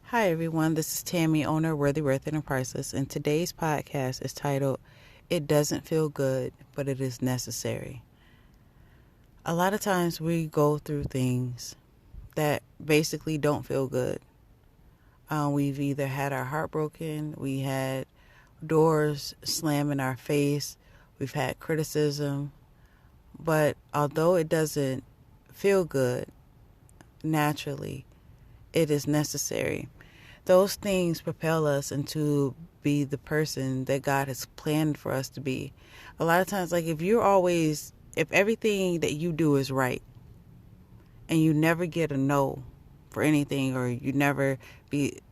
Hi everyone, this is Tammy, owner of Worthyworthitpriceless, and today's podcast is titled, It Doesn't Feel Good, but It Is Necessary. A lot of times we go through things that basically don't feel good. We've either had our heart broken, we had doors slam in our face, we've had criticism, but although it doesn't feel good naturally, it is necessary. Those things propel us into be the person that God has planned for us to be. A lot of times, like if everything that you do is right and you never get a no for anything, or you never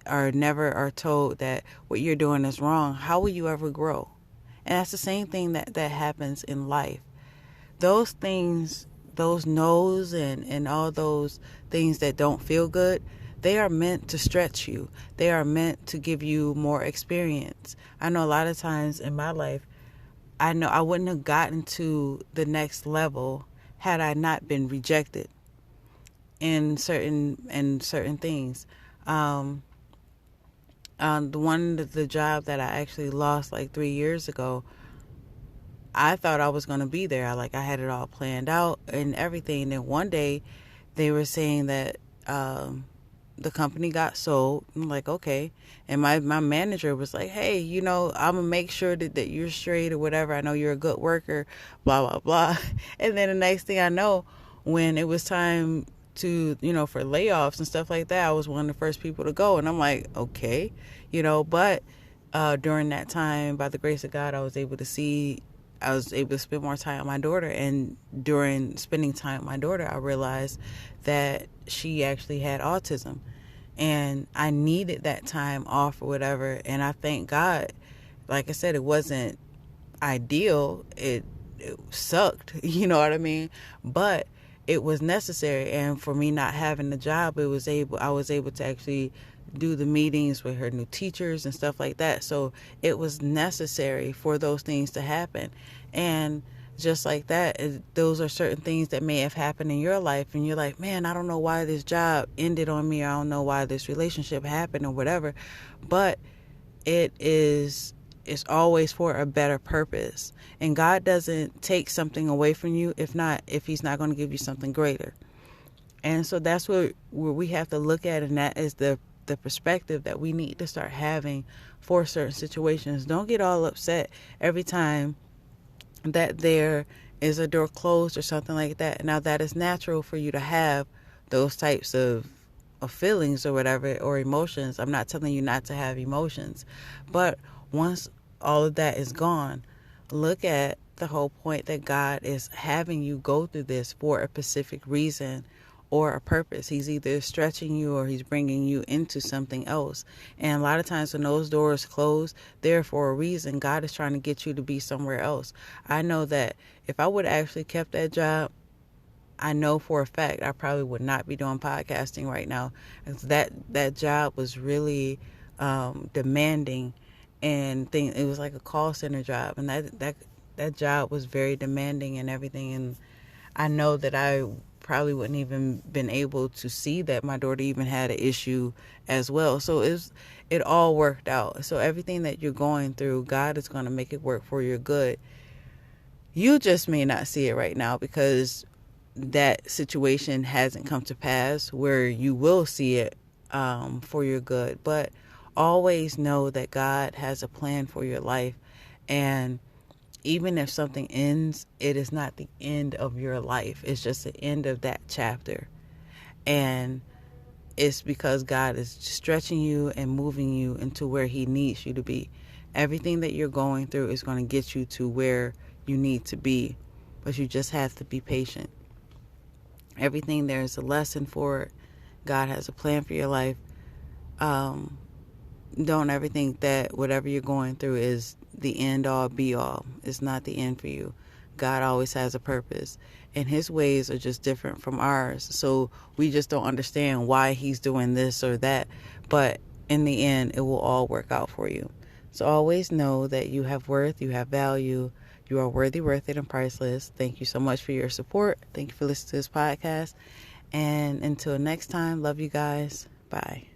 are told that what you're doing is wrong, how will you ever grow? And that's the same thing that happens in life. Those things, those no's and all those things that don't feel good, they are meant to stretch you. They are meant to give you more experience. I know a lot of times in my life, I know I wouldn't have gotten to the next level had I not been rejected in certain things. The job that I actually lost like 3 years ago, I thought I was going to be there. I had it all planned out and everything. And then one day they were saying that the company got sold. I'm like, okay. And my manager was like, hey, I'm going to make sure that you're straight or whatever. I know you're a good worker, blah, blah, blah. And then the next thing I know, when it was time to, for layoffs and stuff like that, I was one of the first people to go. And I'm like, okay, but during that time, by the grace of God, I was able to spend more time with my daughter. And during spending time with my daughter, I realized that she actually had autism. And I needed that time off or whatever. And I thank God. Like I said, it wasn't ideal. It sucked. You know what I mean? But it was necessary. And for me not having the job, I was able to actually do the meetings with her new teachers and stuff like that. So it was necessary for those things to happen. And just like that, those are certain things that may have happened in your life, and you're like, man, I don't know why this job ended on me. I don't know why this relationship happened or whatever, but it's always for a better purpose. And God doesn't take something away from you if he's not going to give you something greater. And so that's where we have to look at, and that is the perspective that we need to start having for certain situations. Don't get all upset every time that there is a door closed or something like that. Now, that is natural for you to have those types of feelings or whatever, or emotions. I'm not telling you not to have emotions, but once all of that is gone, look at the whole point that God is having you go through this for a specific reason or a purpose. He's either stretching you or he's bringing you into something else. And a lot of times when those doors close, they're for a reason. God is trying to get you to be somewhere else. I know that if I would have actually kept that job, I know for a fact I probably would not be doing podcasting right now. That job was really demanding, and it was like a call center job, and that job was very demanding and everything. And I know that I probably wouldn't even been able to see that my daughter even had an issue as well. So it all worked out. So everything that you're going through, God is going to make it work for your good. You just may not see it right now because that situation hasn't come to pass where you will see it for your good. But always know that God has a plan for your life. And even if something ends, it is not the end of your life. It's just the end of that chapter. And it's because God is stretching you and moving you into where he needs you to be. Everything that you're going through is going to get you to where you need to be, but you just have to be patient. Everything, there's a lesson for it. God has a plan for your life. Don't ever think that whatever you're going through is the end all be all. It's not the end for you. God always has a purpose, and his ways are just different from ours. So we just don't understand why he's doing this or that, but in the end, it will all work out for you. So always know that you have worth, you have value, you are worthy, worth it, and priceless. Thank you so much for your support. Thank you for listening to this podcast. And until next time, love you guys. Bye.